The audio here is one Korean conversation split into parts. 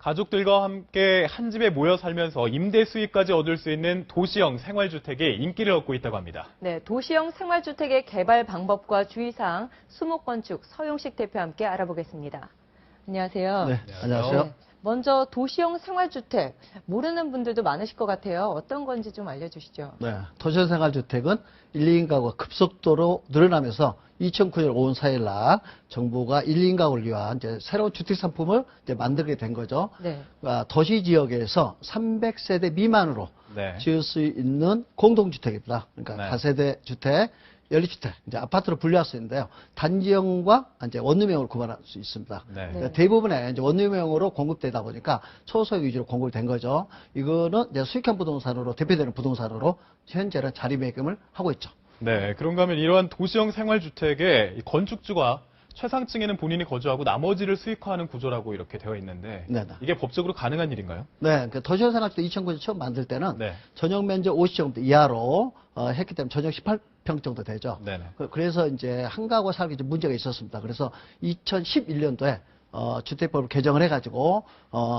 가족들과 함께 한 집에 모여 살면서 임대 수익까지 얻을 수 있는 도시형 생활주택이 인기를 얻고 있다고 합니다. 네, 도시형 생활주택의 개발 방법과 주의사항 수목건축 서용식 대표와 함께 알아보겠습니다. 안녕하세요. 네, 안녕하세요. 네, 먼저 도시형 생활주택 모르는 분들도 많으실 것 같아요. 어떤 건지 좀 알려주시죠. 네, 도시형 생활주택은 1, 2인 가구가 급속도로 늘어나면서 2009년 5월 4일 날 정부가 1, 2인 가구를 위한 이제 새로운 주택 상품을 이제 만들게 된 거죠. 네. 도시 지역에서 300세대 미만으로 네. 지을 수 있는 공동주택입니다. 그러니까 네. 다세대 주택, 연립주택, 이제 아파트로 분류할 수 있는데요. 단지형과 이제 원룸형으로 구분할 수 있습니다. 네. 그러니까 대부분의 이제 원룸형으로 공급되다 보니까 초소형 위주로 공급이 된 거죠. 이거는 이제 수익형 부동산으로 대표되는 부동산으로 현재는 자리매김을 하고 있죠. 네, 그런가 하면 이러한 도시형 생활주택의 건축주가 최상층에는 본인이 거주하고 나머지를 수익화하는 구조라고 이렇게 되어 있는데 네네. 이게 법적으로 가능한 일인가요? 네, 그 도시형 생활주택 2009년 처음 만들 때는 네. 전용 면적 50제곱미터 이하로 했기 때문에 전용 18평 정도 되죠. 네네. 그래서 이제 한 가구 살기 좀 문제가 있었습니다. 그래서 2011년도에 주택법을 개정을 해가지고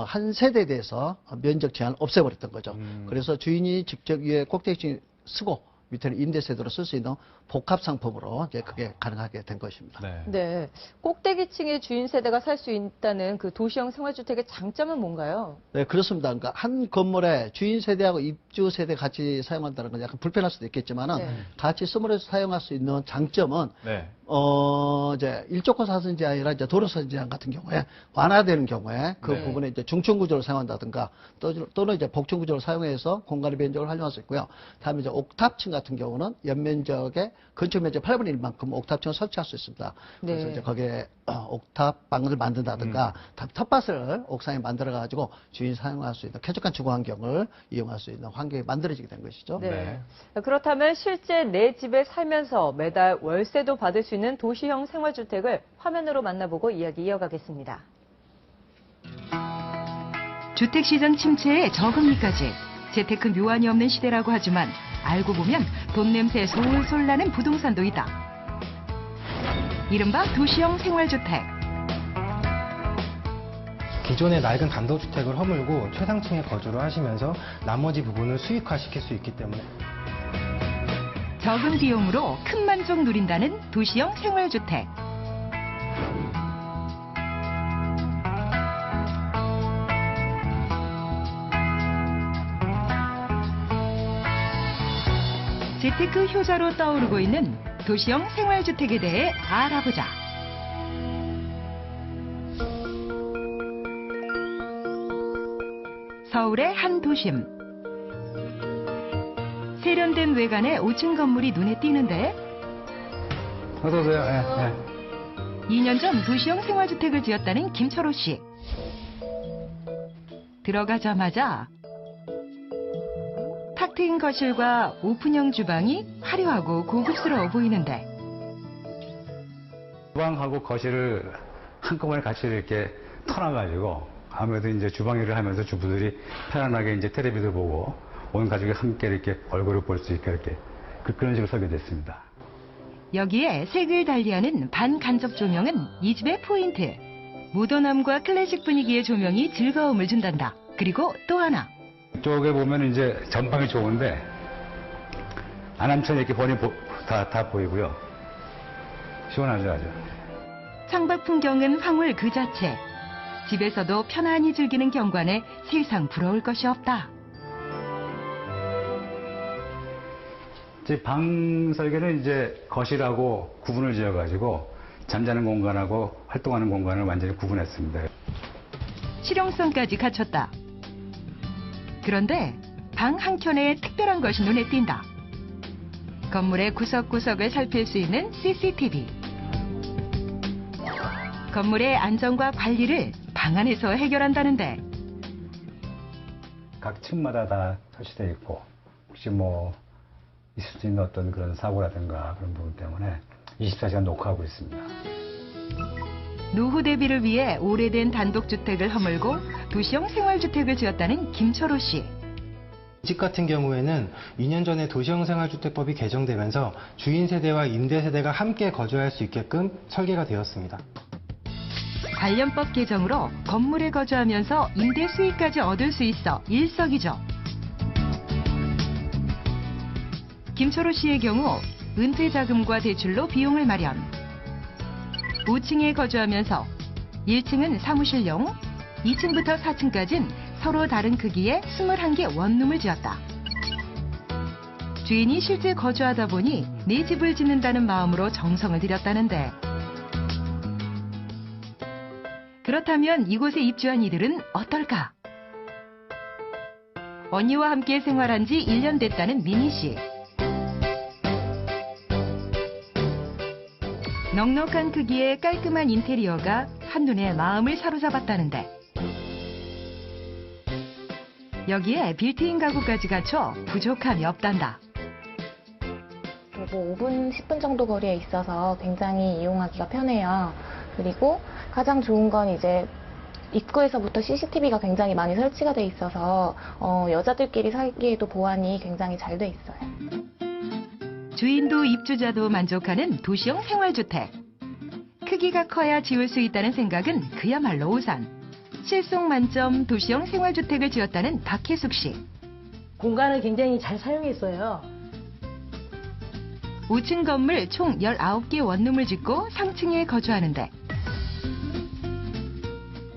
한 세대에 대해서 면적 제한을 없애버렸던 거죠. 그래서 주인이 직접 위에 꼭대기층 쓰고 밑에는 임대세대로 쓸 수 있는 복합 상품으로 이제 그게 가능하게 된 것입니다. 네. 네, 꼭대기층의 주인 세대가 살 수 있다는 그 도시형 생활주택의 장점은 뭔가요? 네, 그렇습니다. 그러니까 한 건물에 주인 세대하고 입주 세대 같이 사용한다는 건 약간 불편할 수도 있겠지만은 네. 같이 쓰므로서 사용할 수 있는 장점은 네. 이제 일조권 사선지 아니라 이제 도로선 제한 같은 경우에 완화되는 경우에 그 네. 부분에 이제 중층 구조를 사용한다든가 또는 이제 복층 구조를 사용해서 공간의 면적을 활용할 수 있고요. 다음에 이제 옥탑층 같은 경우는 연면적의 건축 면적 8분의 1만큼 옥탑층을 설치할 수 있습니다. 그래서 네. 이제 거기에 옥탑 방을 만든다든가 텃밭을 옥상에 만들어 가지고 주인이 사용할 수 있는 쾌적한 주거 환경을 이용할 수 있는 환경이 만들어지게 된 것이죠. 네. 그렇다면 실제 내 집에 살면서 매달 월세도 받을 수 있는 도시형 생활주택을 화면으로 만나보고 이야기 이어가겠습니다. 주택시장 침체에 저금리까지 재테크 묘안이 없는 시대라고 하지만 알고 보면 돈 냄새 솔솔 나는 부동산도 있다. 이른바 도시형 생활주택. 기존의 낡은 단독주택을 허물고 최상층에 거주를 하시면서 나머지 부분을 수익화시킬 수 있기 때문에 적은 비용으로 큰 만족 누린다는 도시형 생활주택. 재테크 효자로 떠오르고 있는 도시형 생활주택에 대해 알아보자. 서울의 한 도심. 세련된 외관의 5층 건물이 눈에 띄는데 어서 오세요. 예. 2년 전 도시형 생활주택을 지었다는 김철호 씨. 들어가자마자 탁 트인 거실과 오픈형 주방이 화려하고 고급스러워 보이는데 주방하고 거실을 한꺼번에 같이 이렇게 터놔가지고 아무래도 이제 주방 일을 하면서 주부들이 편안하게 이제 텔레비도 보고 온 가족이 함께 이렇게 얼굴을 볼 수 있게 이렇게 그런 식으로 설계됐습니다. 여기에 색을 달리하는 반간접 조명은 이 집의 포인트. 모던함과 클래식 분위기의 조명이 즐거움을 준단다. 그리고 또 하나. 이쪽에 보면 이제 전방이 좋은데 안암천 이렇게 번이 다 보이고요. 시원하죠 아주. 창밖 풍경은 황홀 그 자체. 집에서도 편안히 즐기는 경관에 세상 부러울 것이 없다. 제 방 설계는 이제 거실하고 구분을 지어가지고 잠자는 공간하고 활동하는 공간을 완전히 구분했습니다. 실용성까지 갖췄다. 그런데 방 한켠에 특별한 것이 눈에 띈다. 건물의 구석구석을 살필 수 있는 CCTV. 건물의 안전과 관리를 방 안에서 해결한다는데 각 층마다 다 설치되어 있고 혹시 뭐 있을 수 있는 어떤 그런 사고라든가 그런 부분 때문에 24시간 녹화하고 있습니다. 노후 대비를 위해 오래된 단독주택을 허물고 도시형 생활주택을 지었다는 김철호 씨. 이 집 같은 경우에는 2년 전에 도시형 생활주택법이 개정되면서 주인 세대와 임대 세대가 함께 거주할 수 있게끔 설계가 되었습니다. 관련법 개정으로 건물에 거주하면서 임대 수익까지 얻을 수 있어 일석이조. 김초로 씨의 경우 은퇴 자금과 대출로 비용을 마련. 5층에 거주하면서 1층은 사무실용, 2층부터 4층까지는 서로 다른 크기의 21개 원룸을 지었다. 주인이 실제 거주하다 보니 내 집을 짓는다는 마음으로 정성을 들였다는데, 그렇다면 이곳에 입주한 이들은 어떨까? 언니와 함께 생활한 지 1년 됐다는 미니 씨. 넉넉한 크기의 깔끔한 인테리어가 한눈에 마음을 사로잡았다는데, 여기에 빌트인 가구까지 갖춰 부족함이 없단다. 그리고 5분, 10분 정도 거리에 있어서 굉장히 이용하기가 편해요. 그리고 가장 좋은 건 이제 입구에서부터 CCTV가 굉장히 많이 설치가 돼 있어서 여자들끼리 살기에도 보안이 굉장히 잘 돼 있어요. 주인도 입주자도 만족하는 도시형 생활주택. 크기가 커야 지을 수 있다는 생각은 그야말로 오산. 실속 만점 도시형 생활주택을 지었다는 박혜숙 씨. 공간을 굉장히 잘 사용했어요. 5층 건물 총 19개 원룸을 짓고 상층에 거주하는데,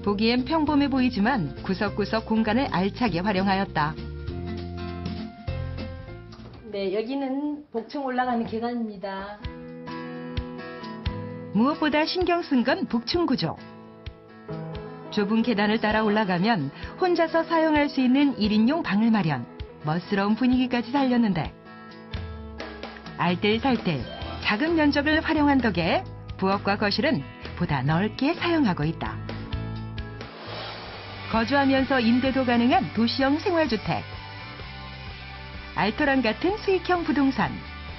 보기엔 평범해 보이지만 구석구석 공간을 알차게 활용하였다. 네, 여기는 복층 올라가는 계단입니다. 무엇보다 신경 쓴 건 복층 구조. 좁은 계단을 따라 올라가면 혼자서 사용할 수 있는 1인용 방을 마련, 멋스러운 분위기까지 살렸는데, 알뜰살뜰 작은 면적을 활용한 덕에 부엌과 거실은 보다 넓게 사용하고 있다. 거주하면서 임대도 가능한 도시형 생활주택. 알토란 같은 수익형 부동산,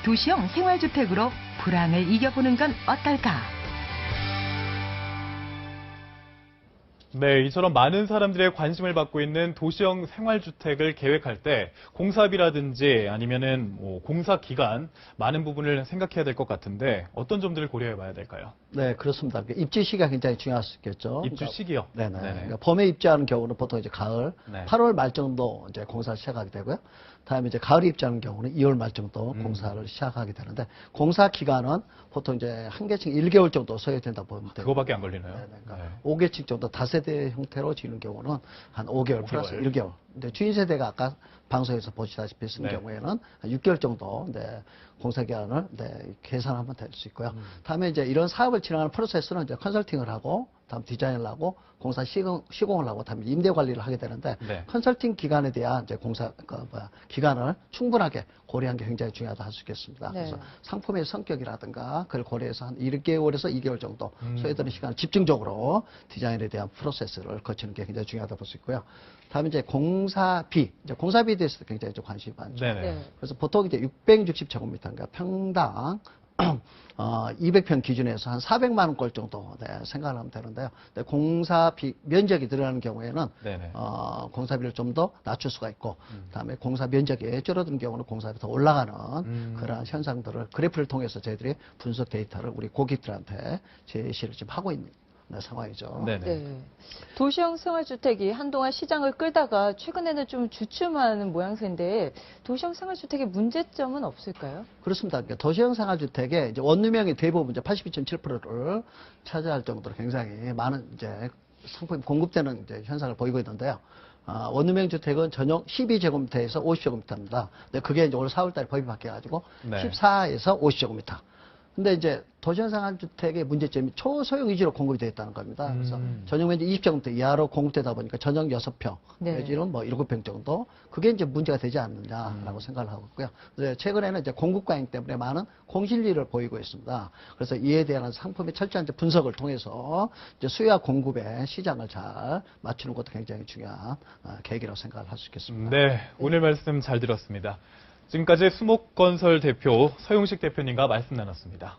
도시형 생활주택으로 불황을 이겨보는 건 어떨까? 네, 이처럼 많은 사람들의 관심을 받고 있는 도시형 생활주택을 계획할 때 공사비라든지 아니면은 공사 기간 많은 부분을 생각해야 될 것 같은데 어떤 점들을 고려해 봐야 될까요? 네, 그렇습니다. 입주 시기가 굉장히 중요할 수 있겠죠. 입주 시기요? 네네. 네네. 그러니까 봄에 입주하는 경우는 보통 이제 가을, 네. 8월 말 정도 이제 공사를 시작하게 되고요. 다음에 이제 가을에 입주하는 경우는 2월 말 정도 공사를 시작하게 되는데, 공사 기간은 보통 이제 한 개층 1개월 정도 소요된다 보면 돼요. 그거밖에 안 걸리나요? 네, 그러니까 네. 5개층 정도 다세대 형태로 지는 경우는 한 5개월 플러스 1개월. 근데 주인 세대가 아까 방송에서 보시다시피 쓴 네. 경우에는 한 6개월 정도 공사 기간을 계산하면 될 수 있고요. 다음에 이제 이런 사업을 진행하는 프로세스는 이제 컨설팅을 하고, 다음 디자인을 하고, 공사 시공을 하고, 다음에 임대 관리를 하게 되는데, 네. 컨설팅 기간에 대한 이제 기간을 충분하게 고려한 게 굉장히 중요하다 할 수 있겠습니다. 네. 그래서 상품의 성격이라든가 그걸 고려해서 한 1개월에서 2개월 정도 소요되는 시간을 집중적으로 디자인에 대한 프로세스를 거치는 게 굉장히 중요하다 볼 수 있고요. 다음에 이제 공사비에 대해서도 굉장히 좀 관심이 많죠. 네네. 네. 그래서 보통 이제 660제곱미터, 그러니까 평당 200평 기준에서 한 400만 원꼴 정도 생각을 하면 되는데요. 근데 공사비 면적이 들어가는 경우에는 네네. 공사비를 좀 더 낮출 수가 있고, 그다음에 공사 면적이 줄어드는 경우는 공사비 더 올라가는 그러한 현상들을 그래프를 통해서 저희들이 분석 데이터를 우리 고객들한테 제시를 지금 하고 있는 상황이죠. 네네. 네. 도시형 생활주택이 한동안 시장을 끌다가 최근에는 좀 주춤하는 모양새인데 도시형 생활주택의 문제점은 없을까요? 그렇습니다. 그러니까 도시형 생활주택의 이제 원룸형이 대부분 이제 82.7%를 차지할 정도로 굉장히 많은 이제 상품이 공급되는 이제 현상을 보이고 있는데요. 원룸형 주택은 전용 12제곱미터에서 50제곱미터입니다. 근데 그게 이제 올 4월달에 법이 바뀌어가지고 네. 14에서 50제곱미터. 근데 이제 도시형 생활주택의 문제점이 초소형 위주로 공급이 되어 있다는 겁니다. 그래서 전용 면적 20제곱미터 이하로 공급되다 보니까 전용 6평, 네. 내지는 뭐 7평 정도, 그게 이제 문제가 되지 않느냐라고 생각을 하고 있고요. 그래서 최근에는 이제 공급 과잉 때문에 많은 공실리를 보이고 있습니다. 그래서 이에 대한 상품의 철저한 이제 분석을 통해서 이제 수요와 공급의 시장을 잘 맞추는 것도 굉장히 중요한 계기라고 생각을 할 수 있겠습니다. 네, 오늘 말씀 잘 들었습니다. 지금까지 수목건설 대표 서용식 대표님과 말씀 나눴습니다.